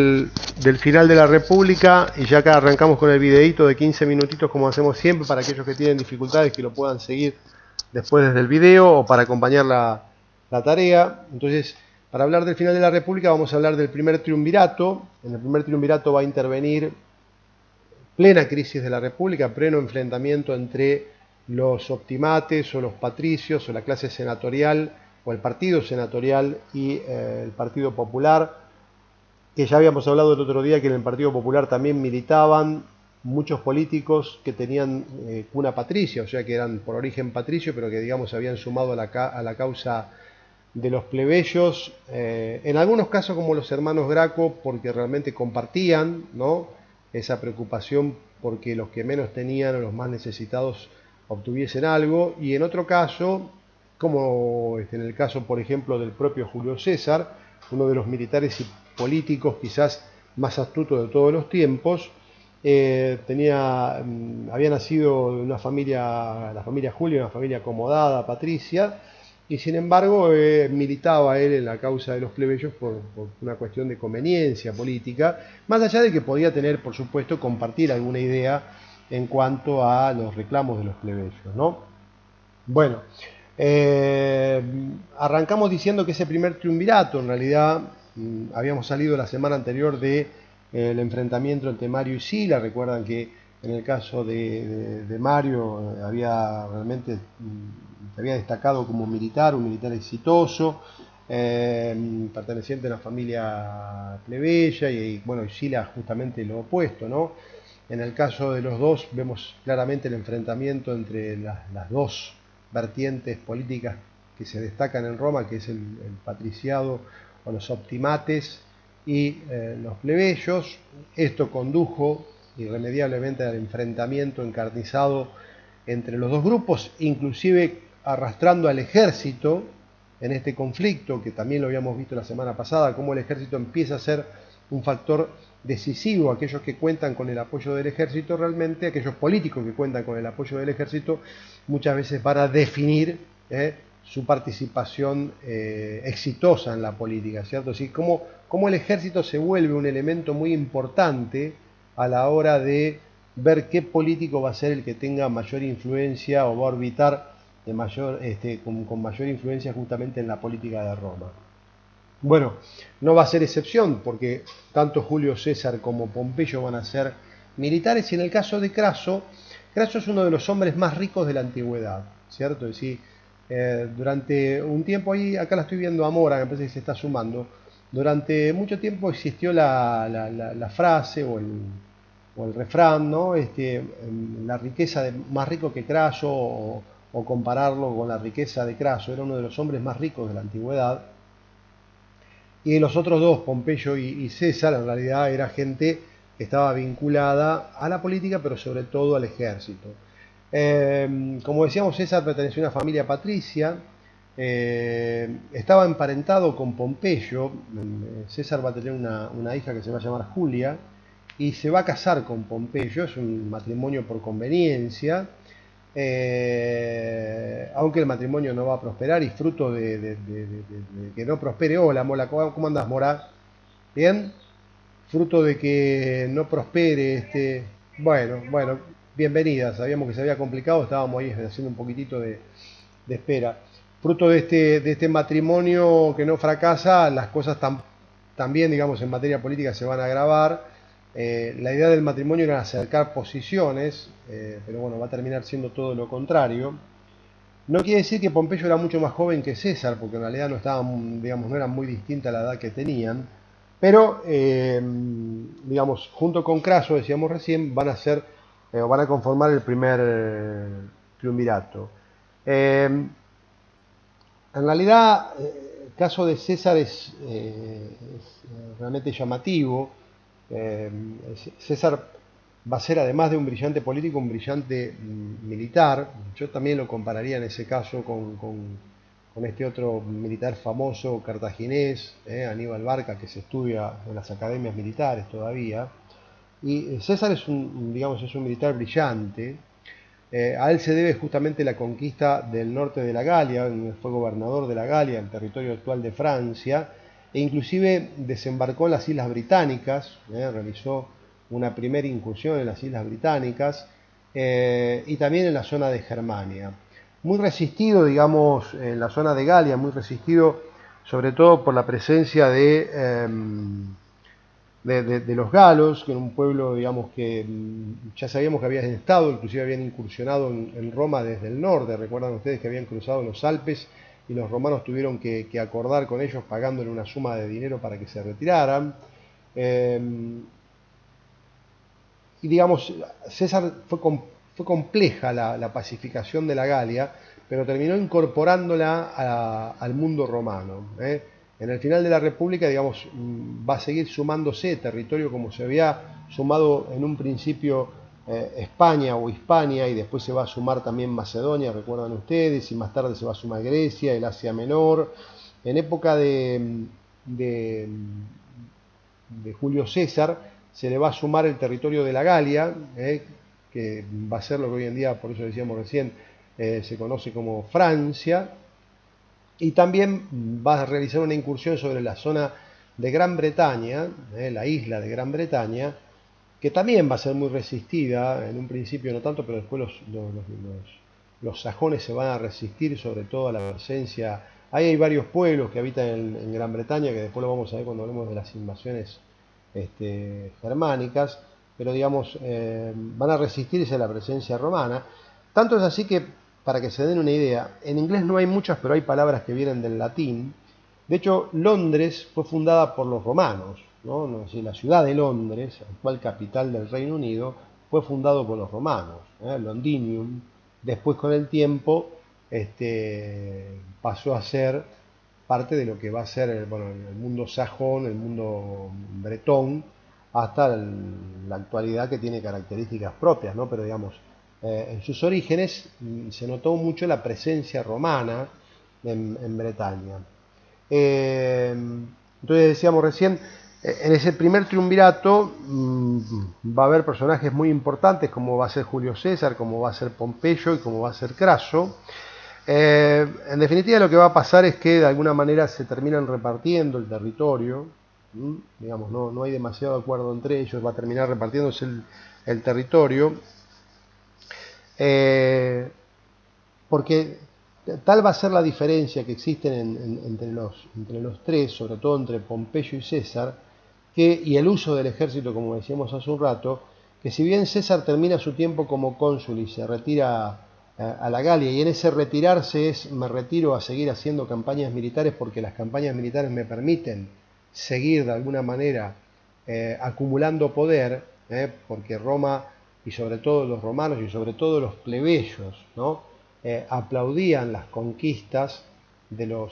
del final de la República, y ya acá arrancamos con el videíto de 15 minutitos como hacemos siempre para aquellos que tienen dificultades que lo puedan seguir después desde el video o para acompañar la tarea. Entonces, para hablar del final de la República vamos a hablar del primer triunvirato. En el primer triunvirato va a intervenir plena crisis de la República, pleno enfrentamiento entre los optimates o los patricios o la clase senatorial o el partido senatorial y el Partido Popular, que ya habíamos hablado el otro día que en el Partido Popular también militaban muchos políticos que tenían cuna patricia, o sea que eran por origen patricio, pero que digamos habían sumado a la causa de los plebeyos, en algunos casos como los hermanos Graco, porque realmente compartían, ¿no?, esa preocupación porque los que menos tenían o los más necesitados obtuviesen algo, y en otro caso, como en el caso por ejemplo del propio Julio César, uno de los militares y políticos quizás más astutos de todos los tiempos, había nacido de una familia, la familia Julio, una familia acomodada, patricia, y sin embargo militaba él en la causa de los plebeyos por una cuestión de conveniencia política, más allá de que podía tener, por supuesto, compartir alguna idea en cuanto a los reclamos de los plebeyos, ¿no? Bueno, arrancamos diciendo que ese primer triunvirato, en realidad, habíamos salido la semana anterior de el enfrentamiento entre Mario y Sila. Recuerdan que en el caso de Mario había realmente se había destacado como militar, un militar exitoso, perteneciente a una familia plebeya, y bueno, Sila justamente lo opuesto, ¿no? En el caso de los dos vemos claramente el enfrentamiento entre las dos vertientes políticas que se destacan en Roma, que es el patriciado o los optimates y los plebeyos. Esto condujo irremediablemente al enfrentamiento encarnizado entre los dos grupos, inclusive arrastrando al ejército en este conflicto, que también lo habíamos visto la semana pasada, cómo el ejército empieza a ser un factor decisivo. Aquellos que cuentan con el apoyo del ejército, realmente aquellos políticos que cuentan con el apoyo del ejército, muchas veces van a definir su participación exitosa en la política, ¿cierto? Así como el ejército se vuelve un elemento muy importante a la hora de ver qué político va a ser el que tenga mayor influencia o va a orbitar con mayor influencia justamente en la política de Roma. Bueno, no va a ser excepción, porque tanto Julio César como Pompeyo van a ser militares, y en el caso de Craso, Craso es uno de los hombres más ricos de la antigüedad, ¿cierto? Es decir, durante un tiempo, ahí acá la estoy viendo a Mora, me parece que se está sumando, durante mucho tiempo existió la frase o el refrán, ¿no? La riqueza de más rico que Craso, o compararlo con la riqueza de Craso. Era uno de los hombres más ricos de la antigüedad. Y los otros dos, Pompeyo y César, en realidad era gente que estaba vinculada a la política, pero sobre todo al ejército. Como decíamos, César perteneció a una familia patricia, estaba emparentado con Pompeyo. César va a tener una hija que se va a llamar Julia, y se va a casar con Pompeyo. Es un matrimonio por conveniencia, aunque el matrimonio no va a prosperar, y fruto de que no prospere. Hola Mola, ¿cómo andás, Mora? ¿Bien? Fruto de que no prospere bueno, bienvenida. Sabíamos que se había complicado, estábamos ahí haciendo un poquitito de espera. Fruto de este matrimonio que no fracasa, las cosas también, digamos, en materia política se van a agravar. La idea del matrimonio era acercar posiciones, pero bueno, va a terminar siendo todo lo contrario. No quiere decir que Pompeyo era mucho más joven que César, porque en realidad no estaban, digamos, no eran muy distintas la edad que tenían, pero digamos, junto con Craso, decíamos recién, van a conformar el primer triunvirato. En realidad, el caso de César es realmente llamativo. César va a ser, además de un brillante político, un brillante militar. Yo también lo compararía en ese caso con este otro militar famoso cartaginés, Aníbal Barca, que se estudia en las academias militares todavía. Y César es un militar brillante. A él se debe justamente la conquista del norte de la Galia. Fue gobernador de la Galia, el territorio actual de Francia, e inclusive desembarcó en las Islas Británicas, realizó una primera incursión en las Islas Británicas y también en la zona de Germania. Muy resistido, digamos, en la zona de Galia, muy resistido sobre todo por la presencia de los galos, que era un pueblo, digamos, que ya sabíamos que habían estado, inclusive habían incursionado en Roma desde el norte. Recuerdan ustedes que habían cruzado los Alpes y los romanos tuvieron que acordar con ellos pagándole una suma de dinero para que se retiraran. Y digamos, César fue compleja la pacificación de la Galia, pero terminó incorporándola al mundo romano. En el final de la República, digamos, va a seguir sumándose territorio como se había sumado en un principio España o Hispania, y después se va a sumar también Macedonia, recuerdan ustedes, y más tarde se va a sumar Grecia, el Asia Menor. En época de Julio César se le va a sumar el territorio de la Galia, que va a ser lo que hoy en día, por eso decíamos recién, se conoce como Francia, y también va a realizar una incursión sobre la zona de Gran Bretaña, la isla de Gran Bretaña, que también va a ser muy resistida, en un principio no tanto, pero después los sajones se van a resistir sobre todo a la presencia. Ahí hay varios pueblos que habitan en Gran Bretaña, que después lo vamos a ver cuando hablemos de las invasiones germánicas, pero digamos, van a resistirse a la presencia romana. Tanto es así que, para que se den una idea, en inglés no hay muchas, pero hay palabras que vienen del latín. De hecho, Londres fue fundada por los romanos, ¿no? La ciudad de Londres, actual capital del Reino Unido, fue fundado por los romanos, Londinium. Después, con el tiempo, pasó a ser parte de lo que va a ser el mundo sajón, el mundo bretón, hasta la actualidad, que tiene características propias, ¿no? Pero digamos, en sus orígenes se notó mucho la presencia romana en Bretaña. Entonces decíamos recién, en ese primer triunvirato va a haber personajes muy importantes, como va a ser Julio César, como va a ser Pompeyo y como va a ser Craso. En definitiva, lo que va a pasar es que de alguna manera se terminan repartiendo el territorio, digamos, no hay demasiado acuerdo entre ellos, va a terminar repartiéndose el territorio, porque tal va a ser la diferencia que existe entre los tres, sobre todo entre Pompeyo y César, y el uso del ejército, como decíamos hace un rato, que si bien César termina su tiempo como cónsul y se retira a la Galia, y en ese retirarse me retiro a seguir haciendo campañas militares porque las campañas militares me permiten seguir de alguna manera acumulando poder, porque Roma, y sobre todo los romanos y sobre todo los plebeyos, ¿no? Aplaudían las conquistas de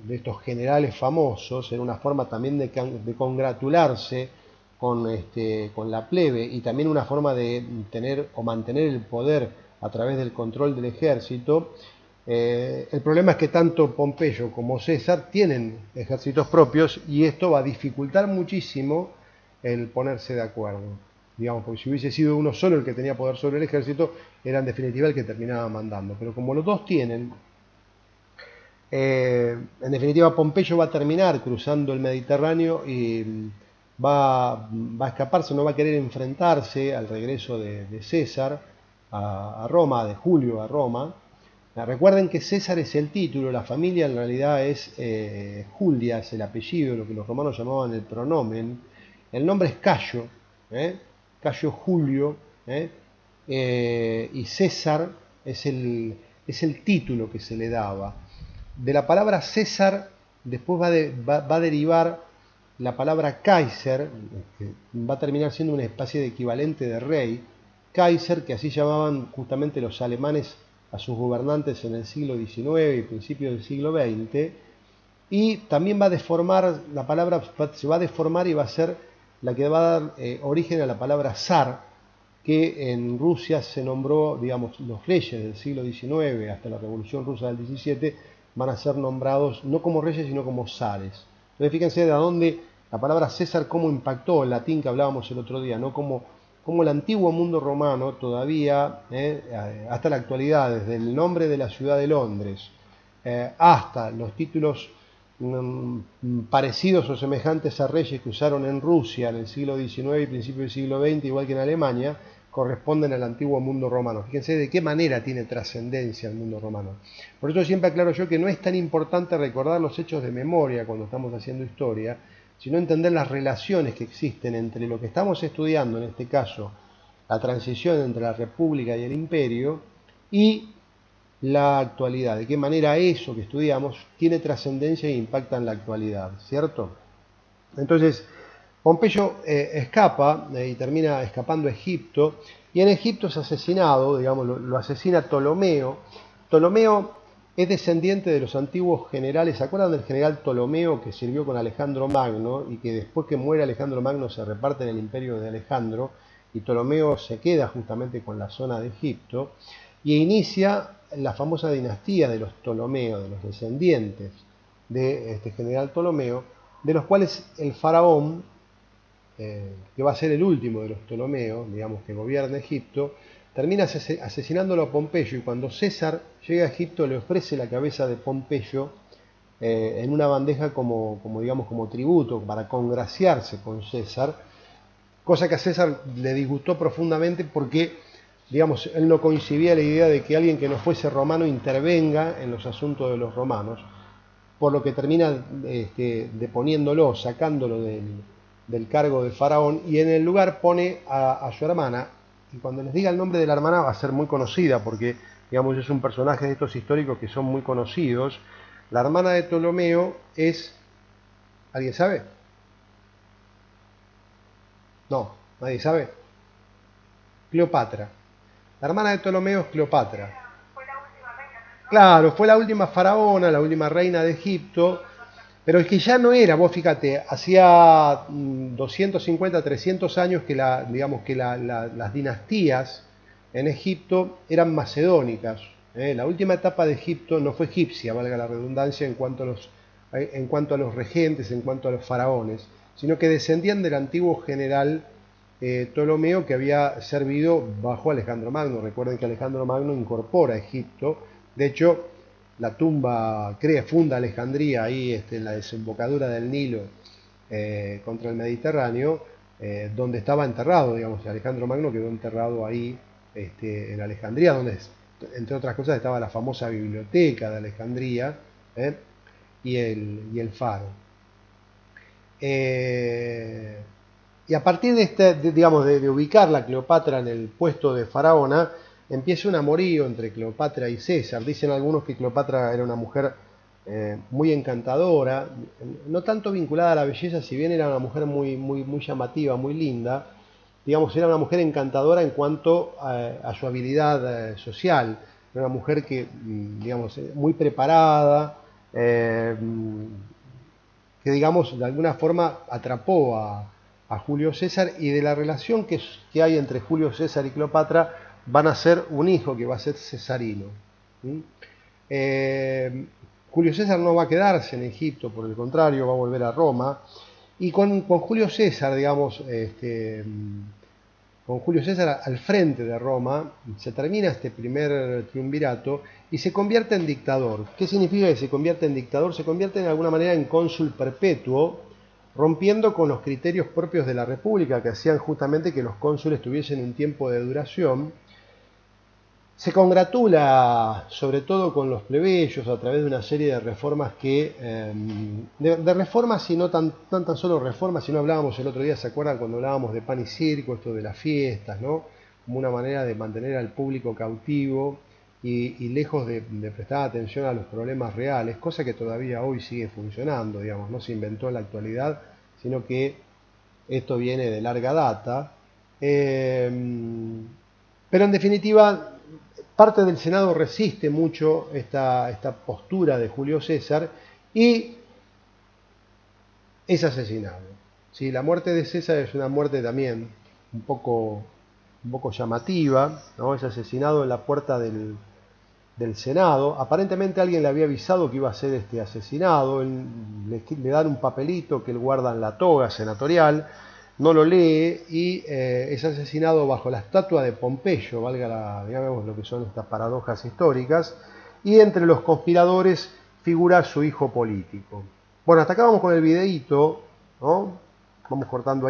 estos generales famosos. Era una forma también de congratularse con la plebe, y también una forma de tener o mantener el poder a través del control del ejército. El problema es que tanto Pompeyo como César tienen ejércitos propios, y esto va a dificultar muchísimo el ponerse de acuerdo. Digamos, porque si hubiese sido uno solo el que tenía poder sobre el ejército, era en definitiva el que terminaba mandando. Pero como los dos tienen, en definitiva Pompeyo va a terminar cruzando el Mediterráneo y va a escaparse, no va a querer enfrentarse al regreso de César a Roma, de Julio a Roma. Recuerden que César es el título, la familia en realidad es Julia, es el apellido, lo que los romanos llamaban el pronomen. El nombre es Cayo, Cayo Julio, y César es el título que se le daba. De la palabra César después va a derivar la palabra Kaiser, que va a terminar siendo una especie de equivalente de rey. Kaiser, que así llamaban justamente los alemanes a sus gobernantes en el siglo XIX y principios del siglo XX, y también va a deformar, la palabra se va a deformar y va a ser la que va a dar origen a la palabra zar, que en Rusia se nombró, digamos, los reyes del siglo XIX hasta la Revolución Rusa del XVII van a ser nombrados no como reyes sino como zares. Entonces fíjense de dónde la palabra César, cómo impactó el latín que hablábamos el otro día, ¿no? Como el antiguo mundo romano todavía, hasta la actualidad, desde el nombre de la ciudad de Londres hasta los títulos parecidos o semejantes a reyes que usaron en Rusia en el siglo XIX y principio del siglo XX, igual que en Alemania, corresponden al antiguo mundo romano. Fíjense de qué manera tiene trascendencia el mundo romano. Por eso siempre aclaro yo que no es tan importante recordar los hechos de memoria cuando estamos haciendo historia, sino entender las relaciones que existen entre lo que estamos estudiando, en este caso, la transición entre la República y el Imperio, y la actualidad, de qué manera eso que estudiamos tiene trascendencia e impacta en la actualidad, ¿cierto? Entonces, Pompeyo escapa y termina escapando a Egipto, y en Egipto es asesinado, digamos, lo asesina Ptolomeo. Ptolomeo es descendiente de los antiguos generales. ¿Se acuerdan del general Ptolomeo que sirvió con Alejandro Magno y que después que muere Alejandro Magno se reparte en el imperio de Alejandro y Ptolomeo se queda justamente con la zona de Egipto y inicia la famosa dinastía de los Ptolomeos, de los descendientes de este general Ptolomeo, de los cuales el faraón, que va a ser el último de los Ptolomeos, digamos, que gobierna Egipto, termina asesinándolo a Pompeyo, y cuando César llega a Egipto le ofrece la cabeza de Pompeyo en una bandeja digamos, como tributo, para congraciarse con César, cosa que a César le disgustó profundamente porque, digamos, él no concebía la idea de que alguien que no fuese romano intervenga en los asuntos de los romanos, por lo que termina deponiéndolo, sacándolo del cargo de faraón, y en el lugar pone a su hermana, y cuando les diga el nombre de la hermana va a ser muy conocida, porque, digamos, es un personaje de estos históricos que son muy conocidos. La hermana de Ptolomeo es... ¿Alguien sabe? No, nadie sabe. Cleopatra. La hermana de Ptolomeo es Cleopatra. Claro, fue la última faraona, la última reina de Egipto, pero es que ya no era, vos fíjate, hacía 250, 300 años que, digamos que las dinastías en Egipto eran macedónicas. La última etapa de Egipto no fue egipcia, valga la redundancia, en cuanto a los regentes, en cuanto a los faraones, sino que descendían del antiguo general Ptolomeo, que había servido bajo Alejandro Magno. Recuerden que Alejandro Magno incorpora Egipto. De hecho, la tumba funda Alejandría ahí en la desembocadura del Nilo contra el Mediterráneo, donde estaba enterrado, digamos. Alejandro Magno quedó enterrado ahí en Alejandría, donde, entre otras cosas, estaba la famosa biblioteca de Alejandría y el faro. Y a partir digamos, de ubicar la Cleopatra en el puesto de faraona, empieza un amorío entre Cleopatra y César. Dicen algunos que Cleopatra era una mujer muy encantadora, no tanto vinculada a la belleza, si bien era una mujer muy, muy, muy llamativa, muy linda. Digamos, era una mujer encantadora en cuanto a su habilidad social. Era una mujer que, digamos, muy preparada, que, digamos, de alguna forma atrapó a Julio César, y de la relación que hay entre Julio César y Cleopatra van a ser un hijo que va a ser Cesarino. Julio César no va a quedarse en Egipto, por el contrario, va a volver a Roma, y con Julio César, digamos, con Julio César al frente de Roma, se termina este primer triunvirato y se convierte en dictador. ¿Qué significa que se convierte en dictador? Se convierte de alguna manera en cónsul perpetuo, rompiendo con los criterios propios de la República, que hacían justamente que los cónsules tuviesen un tiempo de duración. Se congratula sobre todo con los plebeyos a través de una serie de reformas de reformas, y no tan solo reformas, sino hablábamos el otro día, ¿se acuerdan cuando hablábamos de pan y circo, esto de las fiestas, ¿no? Como una manera de mantener al público cautivo y lejos de prestar atención a los problemas reales, cosa que todavía hoy sigue funcionando, digamos, no se inventó en la actualidad, sino que esto viene de larga data. Pero en definitiva, parte del Senado resiste mucho esta postura de Julio César y es asesinado. ¿Sí? La muerte de César es una muerte también un poco llamativa, ¿no? Es asesinado en la puerta del Senado. Aparentemente alguien le había avisado que iba a ser asesinado. Le dan un papelito que él guarda en la toga senatorial, no lo lee y es asesinado bajo la estatua de Pompeyo, digamos lo que son estas paradojas históricas, y entre los conspiradores figura su hijo político. Bueno, hasta acá vamos con el videíto, ¿no? Vamos cortando ahí.